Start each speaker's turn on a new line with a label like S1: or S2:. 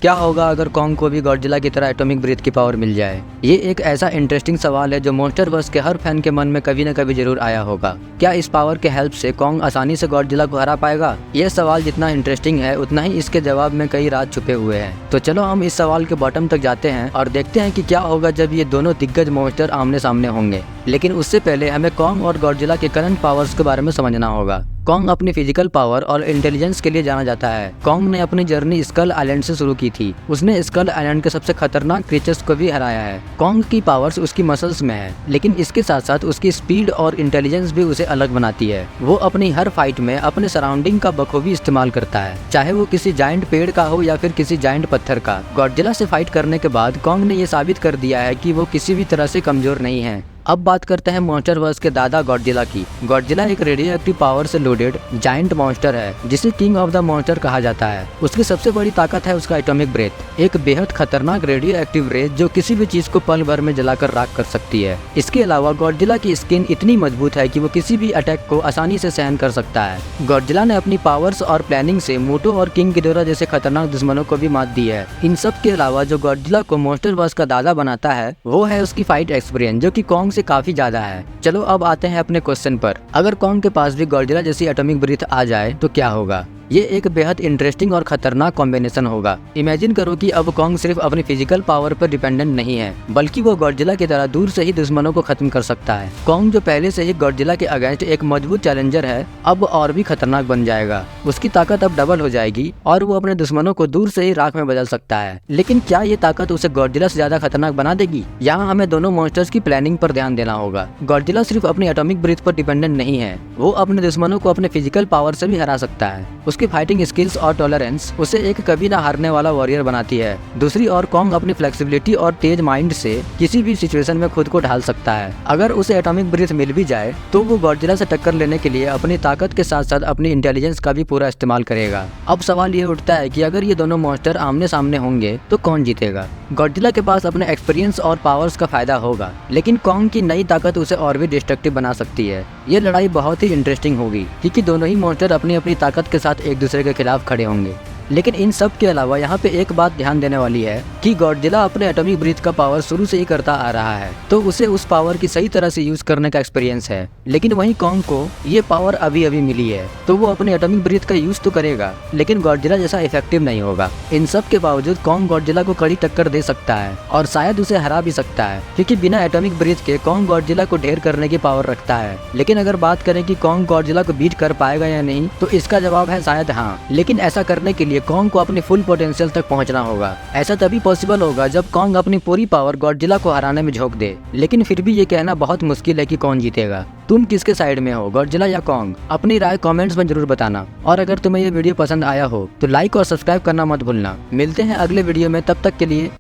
S1: क्या होगा अगर कॉन्ग को भी गॉडजिला की तरह एटॉमिक ब्रीथ की पावर मिल जाए? ये एक ऐसा इंटरेस्टिंग सवाल है जो मॉन्स्टरवर्स के हर फैन के मन में कभी न कभी जरूर आया होगा। क्या इस पावर के हेल्प से कॉन्ग आसानी से गॉडजिला को हरा पाएगा? ये सवाल जितना इंटरेस्टिंग है उतना ही इसके जवाब में कई राज छुपे हुए हैं। तो चलो हम इस सवाल के बॉटम तक जाते हैं और देखते हैं कि क्या होगा जब ये दोनों दिग्गज मॉन्स्टर आमने सामने होंगे। लेकिन उससे पहले हमें कॉन्ग और गॉडजिला के करंट पावर्स के बारे में समझना होगा। कॉन्ग अपनी फिजिकल पावर और इंटेलिजेंस के लिए जाना जाता है। कॉन्ग ने अपनी जर्नी स्कल आइलैंड से शुरू की थी। उसने स्कल आइलैंड के सबसे खतरनाक क्रीचर्स को भी हराया है। कॉन्ग की पावर्स उसकी मसल्स में है, लेकिन इसके साथ साथ उसकी स्पीड और इंटेलिजेंस भी उसे अलग बनाती है। वो अपनी हर फाइट में अपने सराउंडिंग का बखूबी इस्तेमाल करता है, चाहे वो किसी जायंट पेड़ का हो या फिर किसी जायंट पत्थर का। गॉडजिला से फाइट करने के बाद कॉन्ग ने ये साबित कर दिया है कि वो किसी भी तरह से कमजोर नहीं है। अब बात करते हैं मॉन्स्टरवर्स के दादा गॉडजिला की। गॉडजिला एक रेडियो एक्टिव पावर से लोडेड जायंट मॉन्स्टर है जिसे किंग ऑफ द मॉन्स्टर कहा जाता है। उसकी सबसे बड़ी ताकत है उसका एटॉमिक ब्रेथ, एक बेहद खतरनाक रेडियो एक्टिव रे जो किसी भी चीज को पल भर में जलाकर राख कर सकती है। इसके अलावा गॉडजिला की स्किन इतनी मजबूत है कि वो किसी भी अटैक को आसानी से सहन कर सकता है। गॉडजिला ने अपनी पावर्स और प्लानिंग से मोटो और किंग गिडोरा जैसे खतरनाक दुश्मनों को भी मात दी है। इन सब के अलावा जो गॉडजिला को मॉन्स्टरवर्स का दादा बनाता है वो है उसकी फाइट एक्सपीरियंस, जो कि कॉन्ग से काफी ज्यादा है। चलो अब आते हैं अपने क्वेश्चन पर। अगर कॉन्ग के पास भी गॉडजिला जैसी एटॉमिक ब्रीथ आ जाए तो क्या होगा? ये एक बेहद इंटरेस्टिंग और खतरनाक कॉम्बिनेशन होगा। इमेजिन करो कि अब कॉन्ग सिर्फ अपनी फिजिकल पावर पर डिपेंडेंट नहीं है, बल्कि वो गॉडजिला की तरह दूर से ही दुश्मनों को खत्म कर सकता है। कॉन्ग जो पहले से ही गॉडजिला के अगेंस्ट एक मजबूत चैलेंजर है, अब और भी खतरनाक बन जाएगा। उसकी ताकत अब डबल हो जाएगी और वो अपने दुश्मनों को दूर से ही राख में बदल सकता है। लेकिन क्या ये ताकत उसे गॉडजिला से ज्यादा खतरनाक बना देगी? यहाँ हमें दोनों मॉन्स्टर्स की प्लानिंग पर ध्यान देना होगा। गॉडजिला सिर्फ अपनी एटॉमिक ब्रीथ पर डिपेंडेंट नहीं है, वो अपने दुश्मनों को अपने फिजिकल पावर से भी हरा सकता है। उसकी फाइटिंग स्किल्स और टॉलरेंस उसे एक कभी ना हारने वाला वॉरियर बनाती है। दूसरी ओर कॉन्ग अपनी फ्लेक्सिबिलिटी और तेज माइंड से किसी भी सिचुएशन में खुद को ढाल सकता है। अगर उसे एटॉमिक ब्रीथ मिल भी जाए तो वो गॉडजिला से टक्कर लेने के लिए अपनी ताकत के साथ साथ अपनी इंटेलिजेंस का भी पूरा इस्तेमाल करेगा। अब सवाल ये उठता है कि अगर ये दोनों मॉन्स्टर आमने सामने होंगे तो कौन जीतेगा? गॉडजिला के पास अपने एक्सपीरियंस और पावर्स का फायदा होगा, लेकिन कॉन्ग की नई ताकत उसे और भी डिस्ट्रक्टिव बना सकती है। ये लड़ाई बहुत ही इंटरेस्टिंग होगी क्योंकि दोनों ही मॉन्स्टर अपनी अपनी ताकत के साथ एक दूसरे के खिलाफ खड़े होंगे। लेकिन इन सब के अलावा यहाँ पे एक बात ध्यान देने वाली है कि गॉडजिला अपने एटॉमिक ब्रीथ का पावर शुरू से ही करता आ रहा है, तो उसे उस पावर की सही तरह से यूज करने का एक्सपीरियंस है। लेकिन वहीं कॉन्ग को ये पावर अभी अभी मिली है, तो वो अपने एटॉमिक ब्रीथ का यूज तो करेगा, लेकिन गॉडजिला जैसा इफेक्टिव नहीं होगा। इन सब के बावजूद कॉन्ग गॉडजिला को कड़ी टक्कर दे सकता है और शायद उसे हरा भी सकता है, क्योंकि बिना एटॉमिक ब्रीथ के कॉन्ग गॉडजिला को ढेर करने की पावर रखता है। लेकिन अगर बात करें कि कॉन्ग गॉडजिला को बीट कर पाएगा या नहीं, तो इसका जवाब है शायद हाँ। लेकिन ऐसा करने के लिए कॉन्ग को अपनी पोटेंशियल तक पहुंचना होगा। ऐसा तभी पॉसिबल होगा जब कॉन्ग अपनी पूरी पावर गॉडजिला को हराने में झोंक दे। लेकिन फिर भी ये कहना बहुत मुश्किल है कि कौन जीतेगा। तुम किसके साइड में हो, गॉडजिला या कॉन्ग? अपनी राय कमेंट्स में जरूर बताना। और अगर तुम्हें ये वीडियो पसंद आया हो तो लाइक और सब्सक्राइब करना मत भूलना। मिलते हैं अगले वीडियो में, तब तक के लिए